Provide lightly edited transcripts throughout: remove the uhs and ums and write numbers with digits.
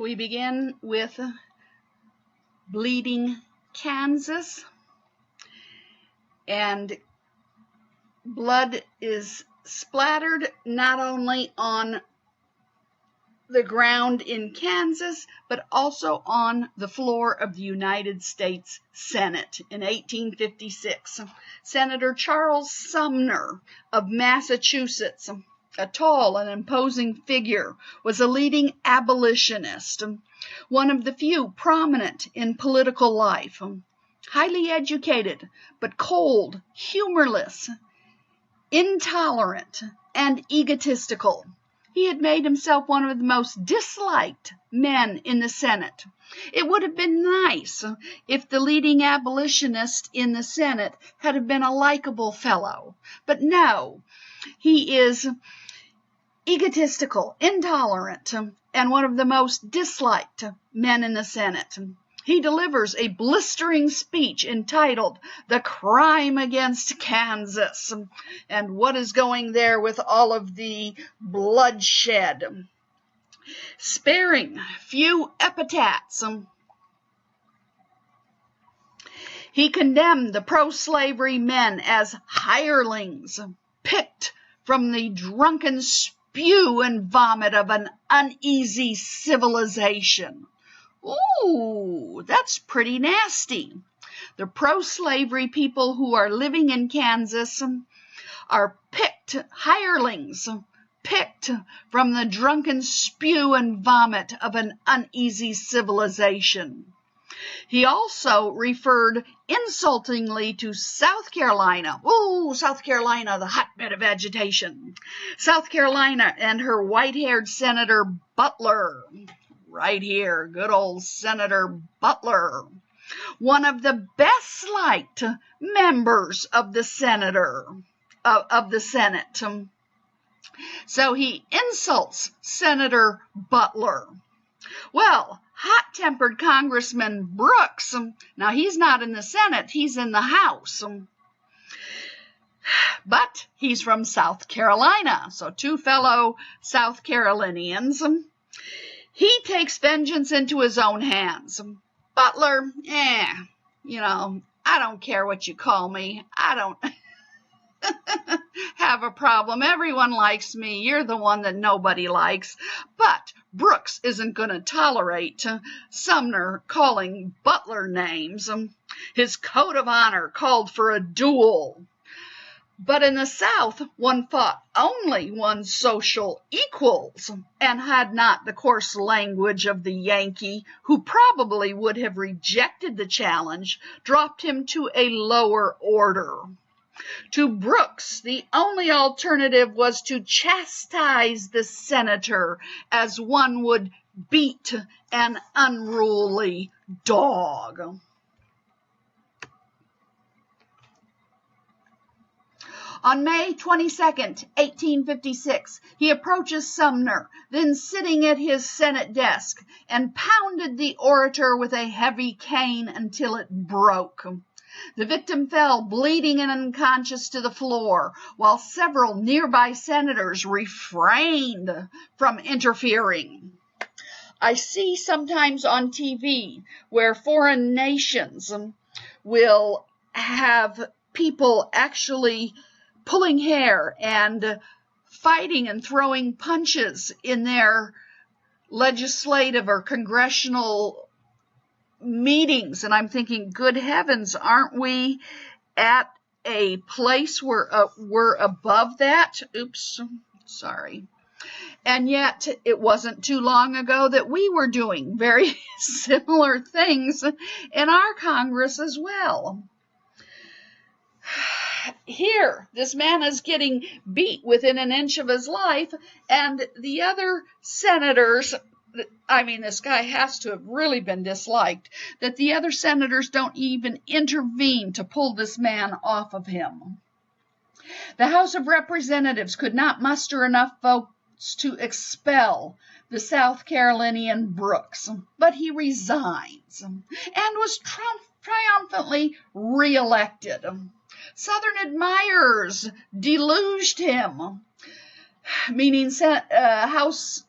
We begin with bleeding Kansas, and blood is splattered not only on the ground in Kansas, but also on the floor of the United States Senate in 1856. Senator Charles Sumner of Massachusetts, a tall and imposing figure, was a leading abolitionist, one of the few prominent in political life, highly educated, but cold, humorless, intolerant, and egotistical. He had made himself one of the most disliked men in the Senate. It would have been nice if the leading abolitionist in the Senate had been a likable fellow, but no, he is egotistical, intolerant, and one of the most disliked men in the Senate. He delivers a blistering speech entitled "The Crime Against Kansas," and what is going there with all of the bloodshed. Sparing few epithets, he condemned the pro-slavery men as hirelings, picked from the drunken spew and vomit of an uneasy civilization. Ooh, that's pretty nasty. The pro-slavery people who are living in Kansas are hirelings, picked from the drunken spew and vomit of an uneasy civilization. He also referred insultingly to South Carolina. Oh, South Carolina, the hotbed of agitation. South Carolina and her white-haired Senator Butler. Right here, good old Senator Butler. One of the best liked members of the Senate. So he insults Senator Butler. Well, hot-tempered Congressman Brooks, now he's not in the Senate, he's in the House. But he's from South Carolina, so two fellow South Carolinians. He takes vengeance into his own hands. Butler, I don't care what you call me. I don't have a problem. Everyone likes me. You're the one that nobody likes. But Brooks isn't going to tolerate Sumner calling Butler names. His code of honor called for a duel. But in the South, one fought only one's social equals and had not the coarse language of the Yankee, who probably would have rejected the challenge, dropped him to a lower order. To Brooks, the only alternative was to chastise the senator as one would beat an unruly dog. On May 22nd, 1856, he approaches Sumner, then sitting at his Senate desk, and pounded the orator with a heavy cane until it broke. The victim fell bleeding and unconscious to the floor, while several nearby senators refrained from interfering. I see sometimes on TV where foreign nations will have people actually pulling hair and fighting and throwing punches in their legislative or congressional meetings. And I'm thinking, good heavens, aren't we at a place where we're above that? Oops, sorry. And yet it wasn't too long ago that we were doing very similar things in our Congress as well. Here, this man is getting beat within an inch of his life, and the other senators, this guy has to have really been disliked, that the other senators don't even intervene to pull this man off of him. The House of Representatives could not muster enough votes to expel the South Carolinian Brooks, but he resigns and was triumphantly reelected. Southern admirers deluged him, meaning House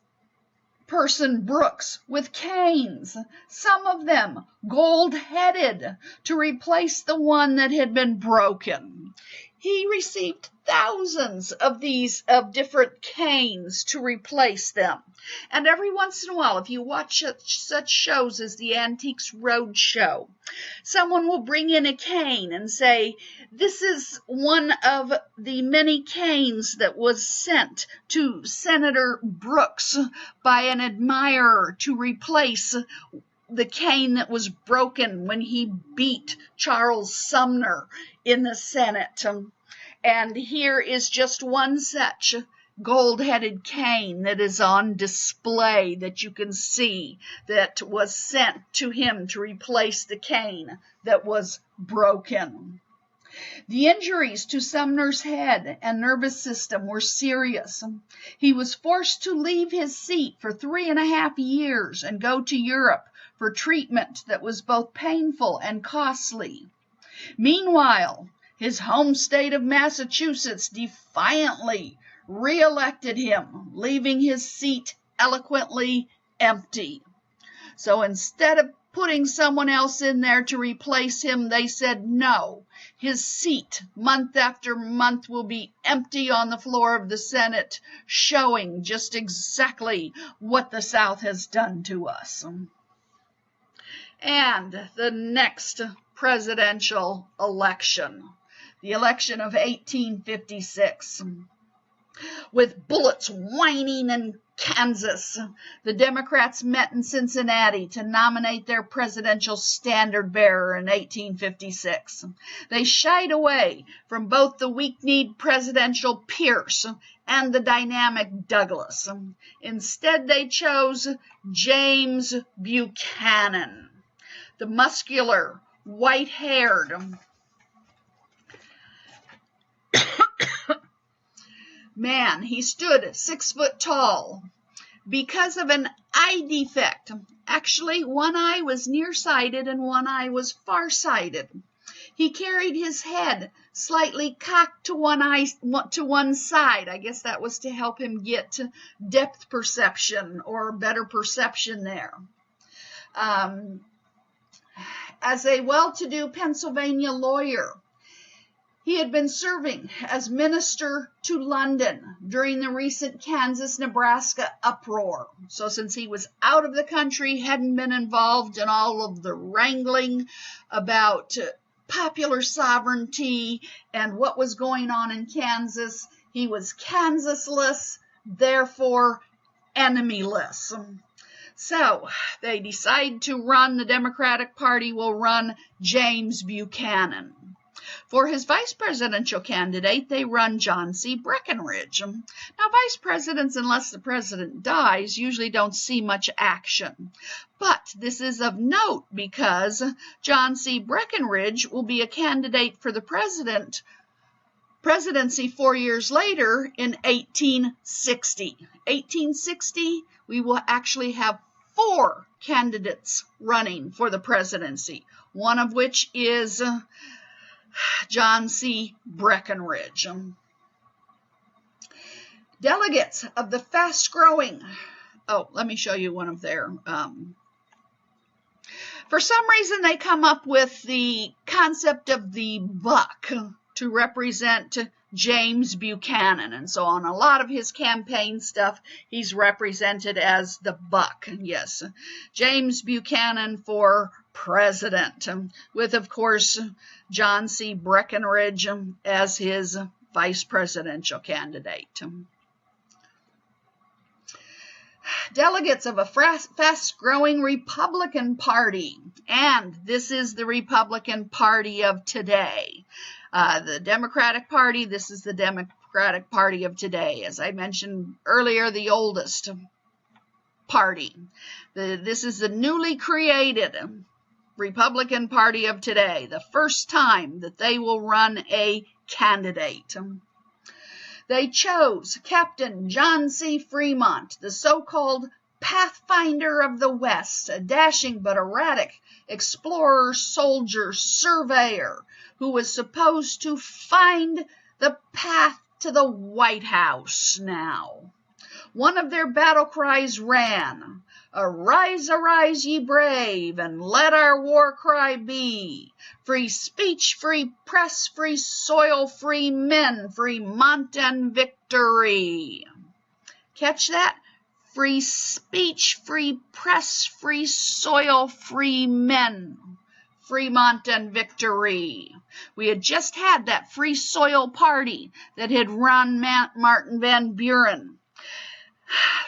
person Brooks with canes, some of them gold-headed, to replace the one that had been broken. He received thousands of these different canes to replace them. And every once in a while, if you watch such shows as the Antiques Roadshow, someone will bring in a cane and say, this is one of the many canes that was sent to Senator Brooks by an admirer to replace the cane that was broken when he beat Charles Sumner in the Senate. And here is just one such gold-headed cane that is on display that you can see that was sent to him to replace the cane that was broken. The injuries to Sumner's head and nervous system were serious. He was forced to leave his seat for 3.5 years and go to Europe for treatment that was both painful and costly. Meanwhile, his home state of Massachusetts defiantly re-elected him, leaving his seat eloquently empty. So instead of putting someone else in there to replace him, they said no. His seat, month after month, will be empty on the floor of the Senate, showing just exactly what the South has done to us. And the next presidential election, the election of 1856. With bullets whining in Kansas, the Democrats met in Cincinnati to nominate their presidential standard-bearer in 1856. They shied away from both the weak-kneed presidential Pierce and the dynamic Douglas. Instead, they chose James Buchanan, the muscular, white-haired, man. He stood 6 foot tall. Because of an eye defect, actually one eye was nearsighted and one eye was farsighted. He carried his head slightly cocked to one side. I guess that was to help him get depth perception or better perception there. As a well-to-do Pennsylvania lawyer, he had been serving as minister to London during the recent Kansas-Nebraska uproar. So since he was out of the country, hadn't been involved in all of the wrangling about popular sovereignty and what was going on in Kansas, he was Kansasless, therefore enemyless. So they decide to run, the Democratic Party will run James Buchanan. For his vice presidential candidate, they run John C. Breckinridge. Now, vice presidents, unless the president dies, usually don't see much action. But this is of note because John C. Breckinridge will be a candidate for the presidency 4 years later in 1860. 1860, we will actually have 4 candidates running for the presidency, one of which is John C. Breckinridge. Delegates of the fast-growing, let me show you one of their, for some reason they come up with the concept of the buck to represent James Buchanan, and so on a lot of his campaign stuff, he's represented as the buck. Yes, James Buchanan for president, with, of course, John C. Breckinridge as his vice presidential candidate. Delegates of a fast-growing Republican Party, and this is the Republican Party of today. The Democratic Party, this is the Democratic Party of today. As I mentioned earlier, the oldest party. This is the newly created Republican Party of today, the first time that they will run a candidate. They chose Captain John C. Fremont, the so-called Pathfinder of the West, a dashing but erratic explorer, soldier, surveyor, who was supposed to find the path to the White House now. One of their battle cries ran, "Arise, arise, ye brave, and let our war cry be, free speech, free press, free soil, free men, Fremont and victory." Catch that? Free speech, free press, free soil, free men, Fremont and victory. We had just had that Free Soil Party that had run Martin Van Buren.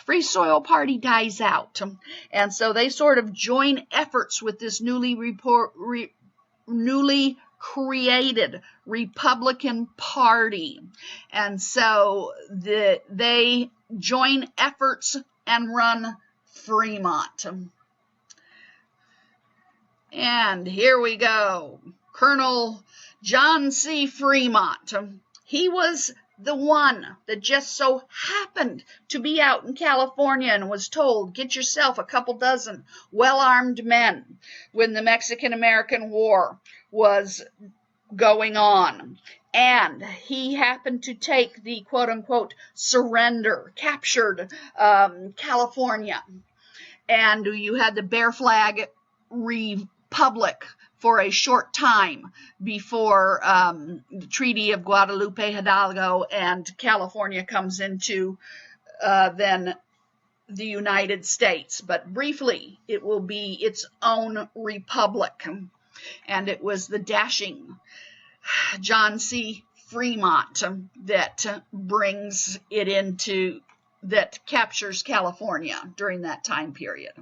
Free Soil Party dies out, and so they sort of join efforts with this newly created Republican Party, and so they join efforts and run Fremont. And here we go. Colonel John C. Fremont. He was the one that just so happened to be out in California and was told, get yourself a couple dozen well-armed men when the Mexican-American War was going on. And he happened to take the quote-unquote surrender, captured California. And you had the Bear Flag Republic for a short time before the Treaty of Guadalupe Hidalgo and California comes into then the United States. But briefly, it will be its own republic. And it was the dashing John C. Fremont that brings it into, that captures California during that time period.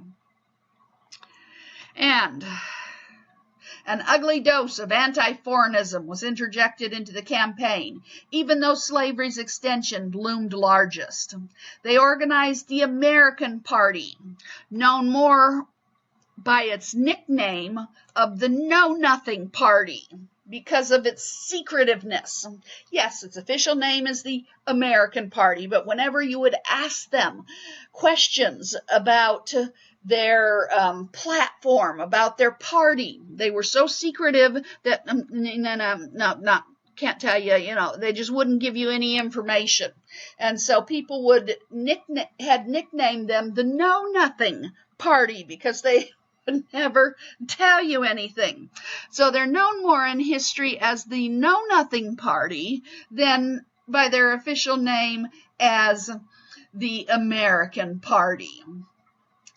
And an ugly dose of anti-foreignism was interjected into the campaign, even though slavery's extension loomed largest. They organized the American Party, known more by its nickname of the Know-Nothing Party, because of its secretiveness. Yes, its official name is the American Party, but whenever you would ask them questions about their platform, about their party, they were so secretive that can't tell you, they just wouldn't give you any information. And so people would had nicknamed them the Know-Nothing Party because they would never tell you anything. So they're known more in history as the Know-Nothing Party than by their official name as the American Party.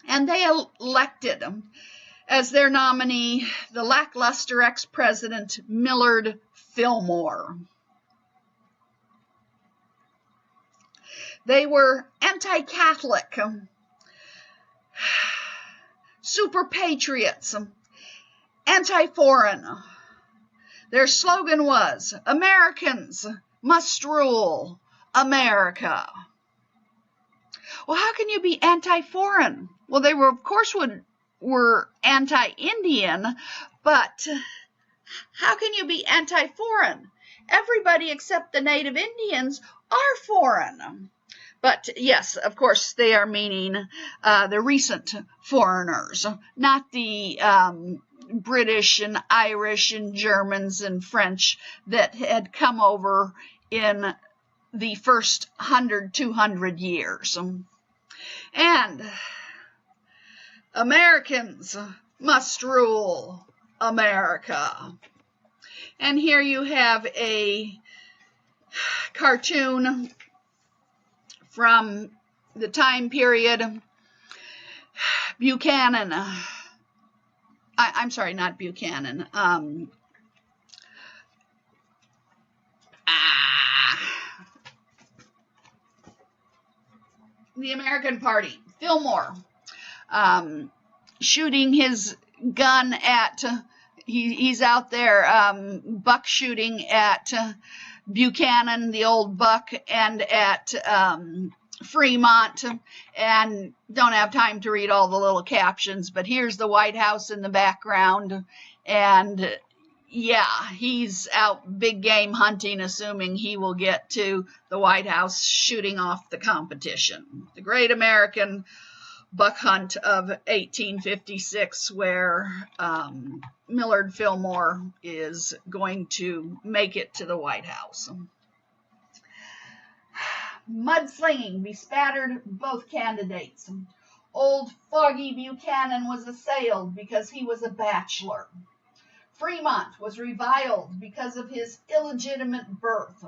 And they elected as their nominee the lackluster ex-president Millard Fillmore. They were anti-Catholic, super patriots, anti-foreign. Their slogan was, "Americans must rule America." Well, how can you be anti-foreign? Well, they were, of course, were anti-Indian, but how can you be anti-foreign? Everybody except the native Indians are foreign. But yes, of course, they are meaning the recent foreigners, not the British and Irish and Germans and French that had come over in the first 100, 200 years. And Americans must rule America. And here you have a cartoon from the time period Buchanan. I'm sorry, not Buchanan. The American Party. Fillmore shooting his gun at, he's out there buck shooting at Buchanan, the old buck, and at Fremont, and don't have time to read all the little captions, but here's the White House in the background, and yeah, he's out big game hunting, assuming he will get to the White House, shooting off the competition. The great American buck hunt of 1856, where Millard Fillmore is going to make it to the White House. Mudslinging bespattered both candidates. Old Foggy Buchanan was assailed because he was a bachelor. Fremont was reviled because of his illegitimate birth.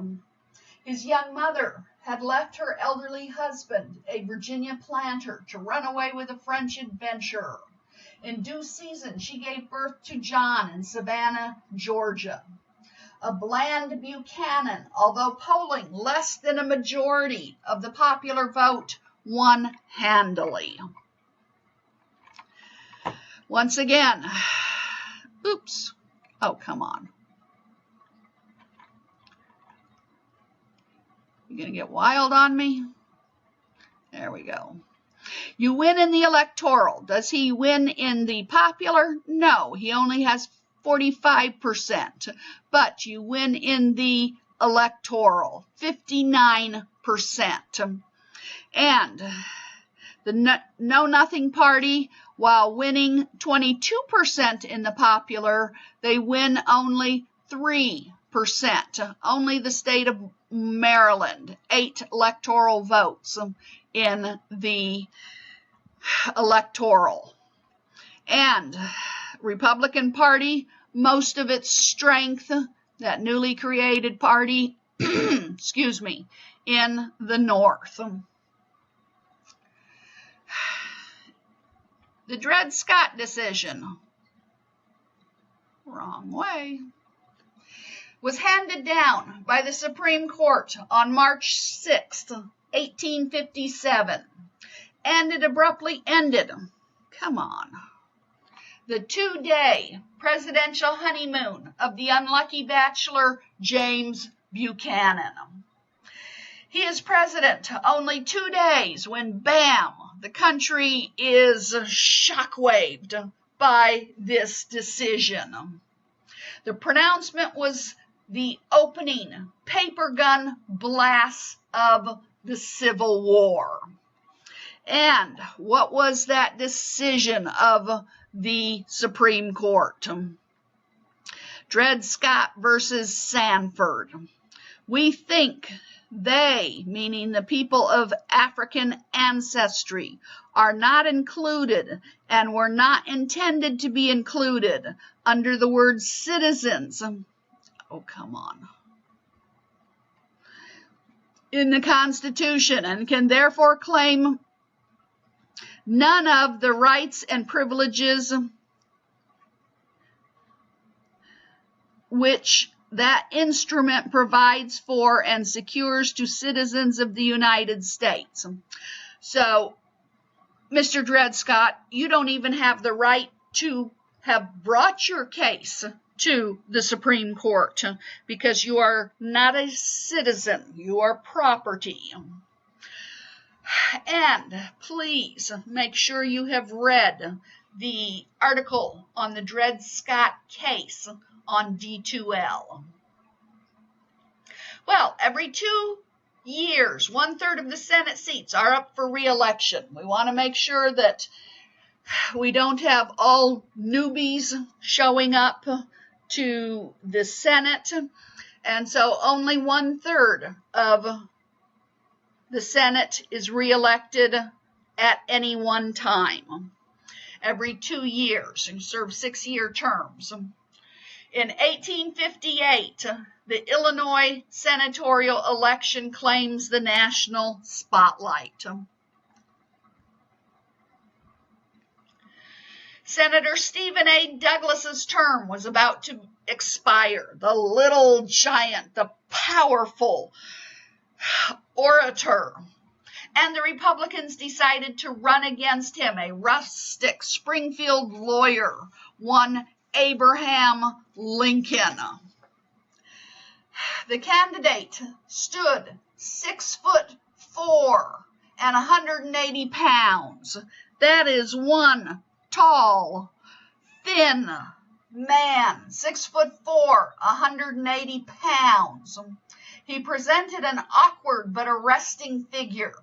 His young mother had left her elderly husband, a Virginia planter, to run away with a French adventurer. In due season, she gave birth to John in Savannah, Georgia. A bland Buchanan, although polling less than a majority of the popular vote, won handily. Once again, oops, oh, come on. You gonna get wild on me? There we go. You win in the electoral. Does he win in the popular? No, he only has 45%. But you win in the electoral, 59%. And the Know Nothing Party, while winning 22% in the popular, they win only 3%. Only the state of Maryland, 8 electoral votes in the electoral. And Republican Party, most of its strength, that newly created party, excuse me, in the North. The Dred Scott decision, wrong way, was handed down by the Supreme Court on March 6, 1857, and it abruptly ended. Come on. The 2-day presidential honeymoon of the unlucky bachelor James Buchanan. He is president only 2 days when, bam, the country is shockwaved by this decision. The pronouncement was the opening paper gun blast of the Civil War. And what was that decision of the Supreme Court? Dred Scott versus Sanford. We think they, meaning the people of African ancestry, are not included and were not intended to be included under the word citizens. Oh, come on. In the Constitution, and can therefore claim none of the rights and privileges which that instrument provides for and secures to citizens of the United States. So, Mr. Dred Scott, you don't even have the right to have brought your case to the Supreme Court because you are not a citizen, you are property. And please make sure you have read the article on the Dred Scott case on D2L. Well, every 2 years, 1/3 of the Senate seats are up for re-election. We want to make sure that we don't have all newbies showing up to the Senate, and so only 1/3 of the Senate is re-elected at any one time. Every 2 years, and serve 6-year terms. In 1858, the Illinois senatorial election claims the national spotlight. Senator Stephen A. Douglas's term was about to expire. The little giant, the powerful orator. And the Republicans decided to run against him, a rustic Springfield lawyer, one Abraham Lincoln. The candidate stood 6'4" and 180 pounds. That is one tall, thin man, 6'4", 180 pounds. He presented an awkward but arresting figure.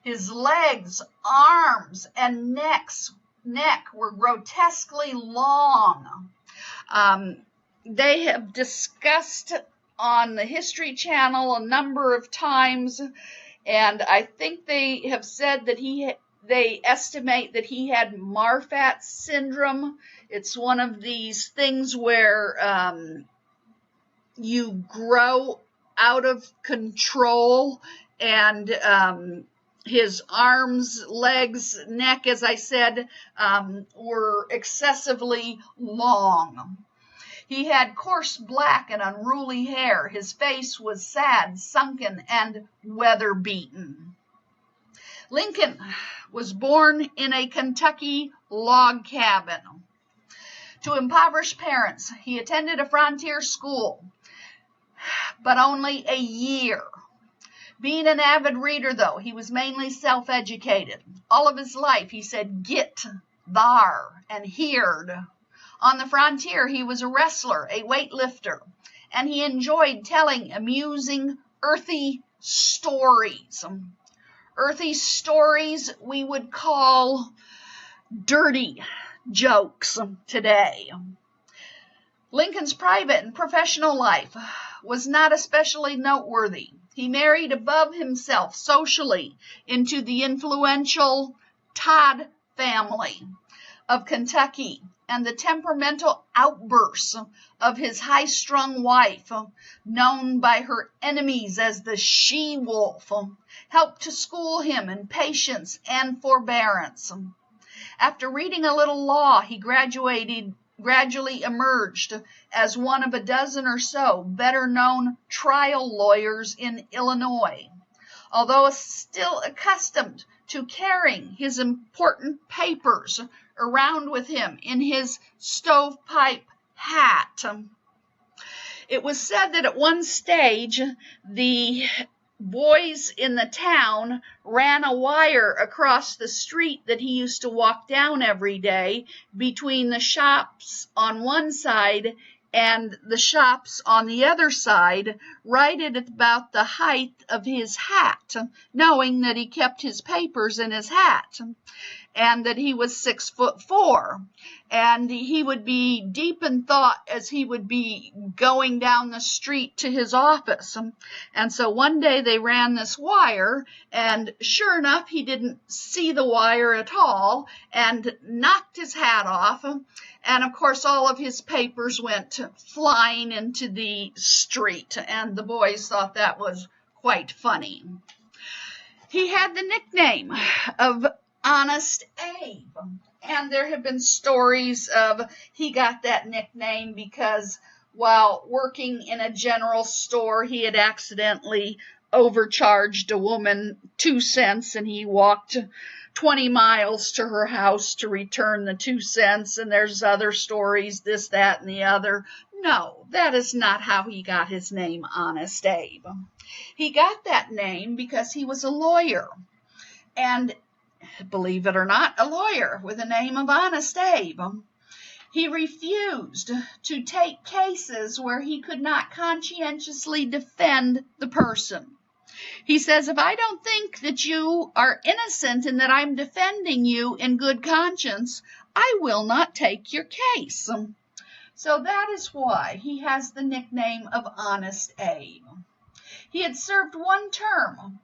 His legs, arms, and neck were grotesquely long. They have discussed on the History Channel a number of times And I think they have said that they estimate that he had Marfan syndrome. It's one of these things where you grow out of control, and his arms, legs, neck, as I said, were excessively long. He had coarse black and unruly hair. His face was sad, sunken, and weather-beaten. Lincoln was born in a Kentucky log cabin to impoverished parents. He attended a frontier school, but only a year. Being an avid reader, though, he was mainly self-educated. All of his life, he said, "Git, thar," and "heerd." On the frontier, he was a wrestler, a weightlifter, and he enjoyed telling amusing, earthy stories. Earthy stories we would call dirty jokes today. Lincoln's private and professional life was not especially noteworthy. He married above himself socially into the influential Todd family of Kentucky, and the temperamental outbursts of his high-strung wife, known by her enemies as the she-wolf, helped to school him in patience and forbearance. After reading a little law, he gradually emerged as one of a dozen or so better-known trial lawyers in Illinois. Although still accustomed to carrying his important papers around with him in his stovepipe hat. It was said that at one stage, the boys in the town ran a wire across the street that he used to walk down every day between the shops on one side and the shops on the other side, right at about the height of his hat, knowing that he kept his papers in his hat, and that he was 6'4", and he would be deep in thought as he would be going down the street to his office. And so one day they ran this wire, and sure enough, he didn't see the wire at all, and knocked his hat off, and of course all of his papers went flying into the street, and the boys thought that was quite funny. He had the nickname of Honest Abe, and there have been stories of he got that nickname because while working in a general store, he had accidentally overcharged a woman 2 cents, and he walked 20 miles to her house to return the 2 cents, and there's other stories, this, that, and the other. No, that is not how he got his name, Honest Abe. He got that name because he was a lawyer, and believe it or not, a lawyer with the name of Honest Abe. He refused to take cases where he could not conscientiously defend the person. He says, if I don't think that you are innocent and that I'm defending you in good conscience, I will not take your case. So that is why he has the nickname of Honest Abe. He had served one term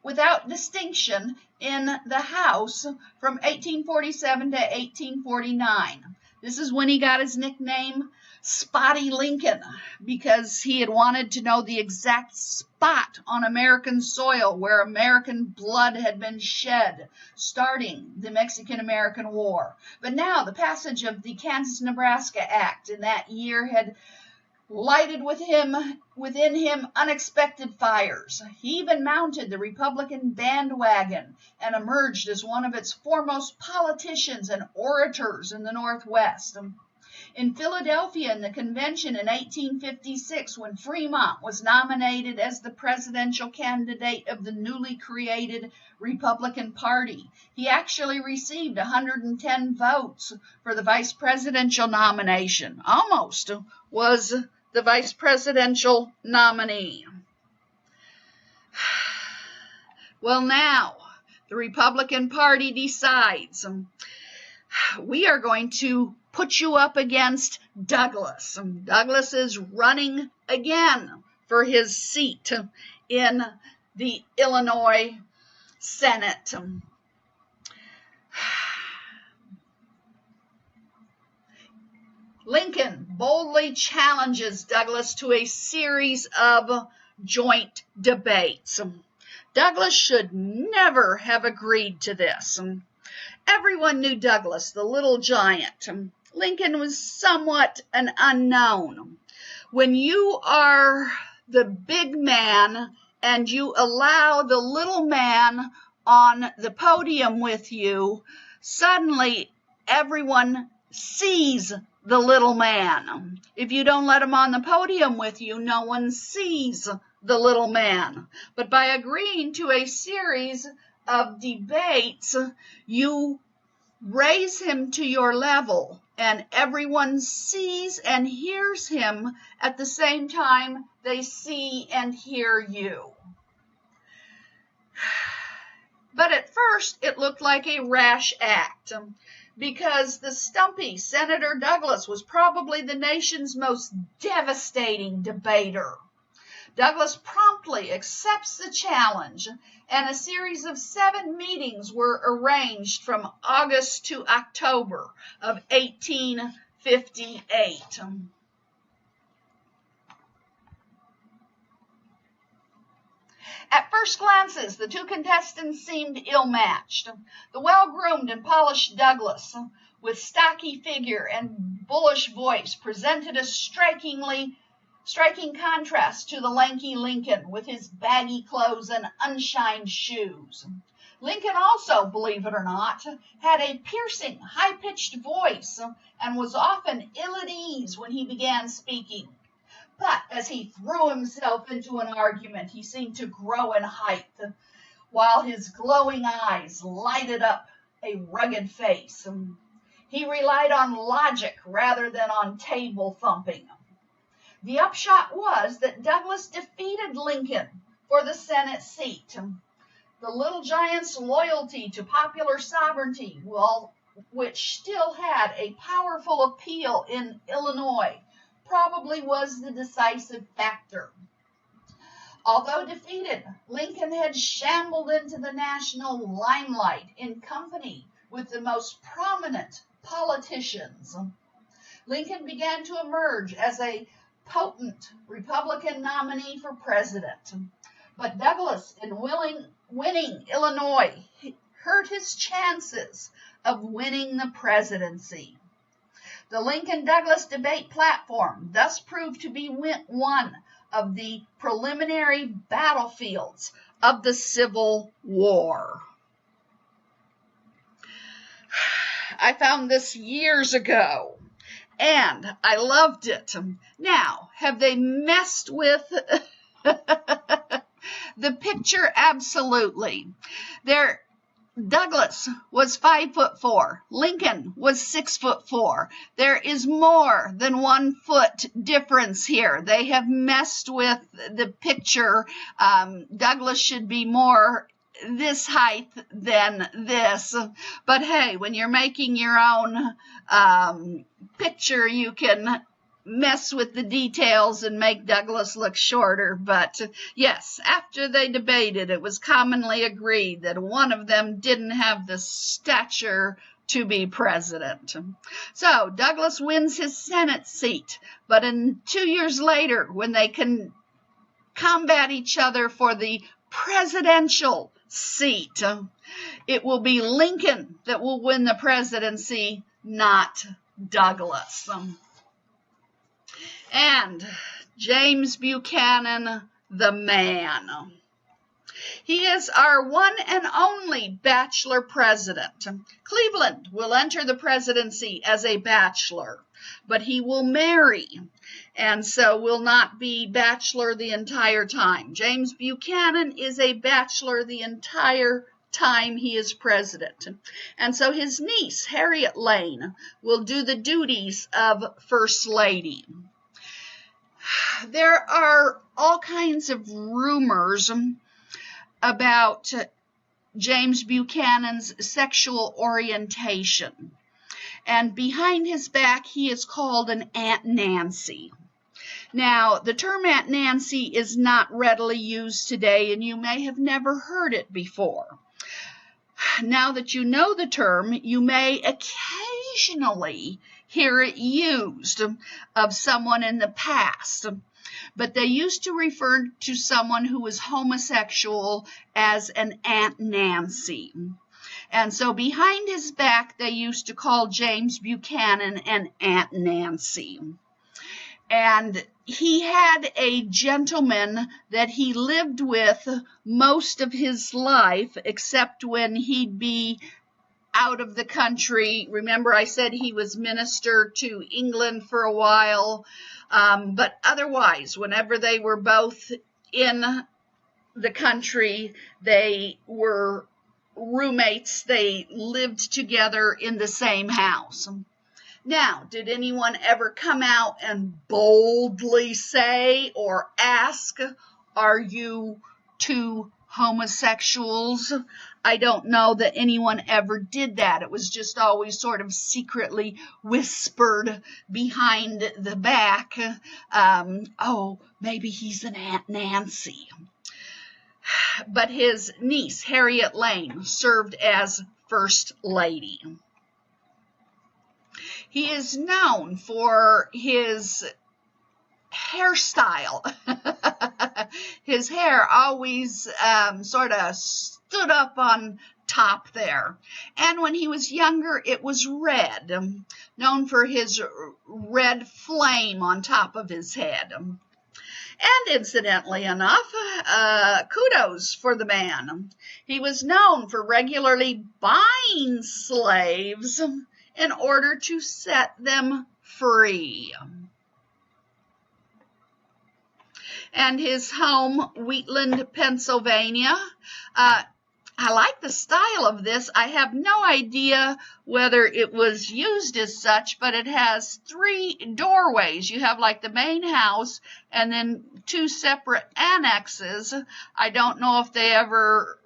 without distinction in the House from 1847 to 1849. This is when he got his nickname Spotty Lincoln, because he had wanted to know the exact spot on American soil where American blood had been shed, starting the Mexican-American War. But now the passage of the Kansas-Nebraska Act in that year had lighted within him unexpected fires. He even mounted the Republican bandwagon and emerged as one of its foremost politicians and orators in the Northwest. In Philadelphia, in the convention in 1856, when Fremont was nominated as the presidential candidate of the newly created Republican Party, he actually received 110 votes for the vice presidential nomination. Almost was the vice presidential nominee. Well, now the Republican Party decides, we are going to put you up against Douglas. Douglas is running again for his seat in the Illinois Senate. Lincoln boldly challenges Douglas to a series of joint debates. Douglas should never have agreed to this. Everyone knew Douglas, the little giant. Lincoln was somewhat an unknown. When you are the big man and you allow the little man on the podium with you, suddenly everyone sees the little man. If you don't let him on the podium with you, no one sees the little man. But by agreeing to a series of debates, you raise him to your level, and everyone sees and hears him at the same time they see and hear you. But at first, it looked like a rash act, because the stumpy Senator Douglas was probably the nation's most devastating debater. Douglas promptly accepts the challenge, and a series of 7 meetings were arranged from August to October of 1858. At first glances, the two contestants seemed ill-matched. The well-groomed and polished Douglas, with stocky figure and bullish voice, presented a striking contrast to the lanky Lincoln with his baggy clothes and unshined shoes. Lincoln also, believe it or not, had a piercing, high-pitched voice and was often ill at ease when he began speaking. But as he threw himself into an argument, he seemed to grow in height, while his glowing eyes lighted up a rugged face. He relied on logic rather than on table thumping. The upshot was that Douglas defeated Lincoln for the Senate seat. The little giant's loyalty to popular sovereignty, which still had a powerful appeal in Illinois, probably was the decisive factor. Although defeated, Lincoln had shambled into the national limelight in company with the most prominent politicians. Lincoln began to emerge as a potent Republican nominee for president. But Douglas, in winning Illinois, hurt his chances of winning the presidency. The Lincoln-Douglas debate platform thus proved to be one of the preliminary battlefields of the Civil War. I found this years ago, and I loved it. Now, have they messed with the picture? Absolutely. Douglas was 5'4". Lincoln was 6'4". There is more than 1 foot difference here. They have messed with the picture. Douglas should be more this height than this. But hey, when you're making your own picture, you can mess with the details and make Douglas look shorter. But yes, after they debated, it was commonly agreed that one of them didn't have the stature to be president. So Douglas wins his Senate seat, but 2 years later, when they can combat each other for the presidential seat, it will be Lincoln that will win the presidency, not Douglas. And James Buchanan, the man. He is our one and only bachelor president. Cleveland will enter the presidency as a bachelor, but he will marry, and so will not be bachelor the entire time. James Buchanan is a bachelor the entire time he is president. And so his niece, Harriet Lane, will do the duties of First Lady. There are all kinds of rumors about James Buchanan's sexual orientation. And behind his back, he is called an Aunt Nancy. Now, the term Aunt Nancy is not readily used today, and you may have never heard it before. Now that you know the term, you may occasionally hear it used of someone in the past, but they used to refer to someone who was homosexual as an Aunt Nancy. And so behind his back, they used to call James Buchanan an Aunt Nancy. And he had a gentleman that he lived with most of his life, except when he'd be out of the country. Remember, I said he was minister to England for a while, but otherwise, whenever they were both in the country, they were roommates. They lived together in the same house. Now, did anyone ever come out and boldly say or ask, "Are you two homosexuals?" I don't know that anyone ever did that. It was just always sort of secretly whispered behind the back, oh, maybe he's an Aunt Nancy. But his niece, Harriet Lane, served as First Lady. He is known for his hairstyle. His hair always sort of stood up on top there. And when he was younger, it was red, known for his red flame on top of his head. And incidentally enough, kudos for the man. He was known for regularly buying slaves in order to set them free. And his home, Wheatland, Pennsylvania. I like the style of this. I have no idea whether it was used as such, but it has 3 doorways. You have like the main house and then 2 separate annexes. I don't know if they ever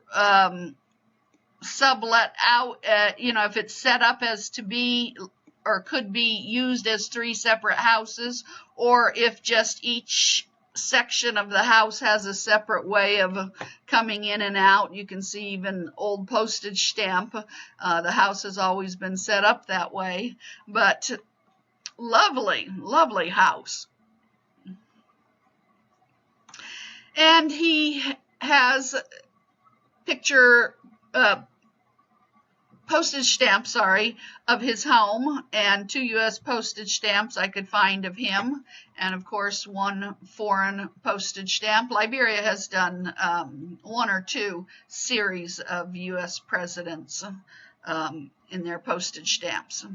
sublet out, if it's set up as to be or could be used as 3 separate houses, or if just each section of the house has a separate way of coming in and out. You can see even old postage stamp. The house has always been set up that way, but lovely, lovely house. And he has postage stamp, of his home, and 2 U.S. postage stamps I could find of him, and of course 1 foreign postage stamp. Liberia has done 1 or 2 series of U.S. presidents in their postage stamps.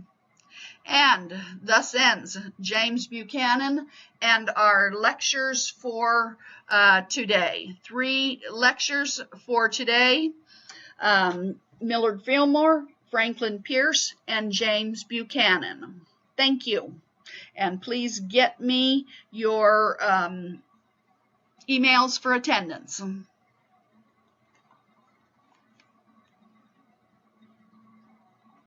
And thus ends James Buchanan and our lectures for today. 3 lectures for today. Millard Fillmore, Franklin Pierce, and James Buchanan. Thank you. And please get me your emails for attendance.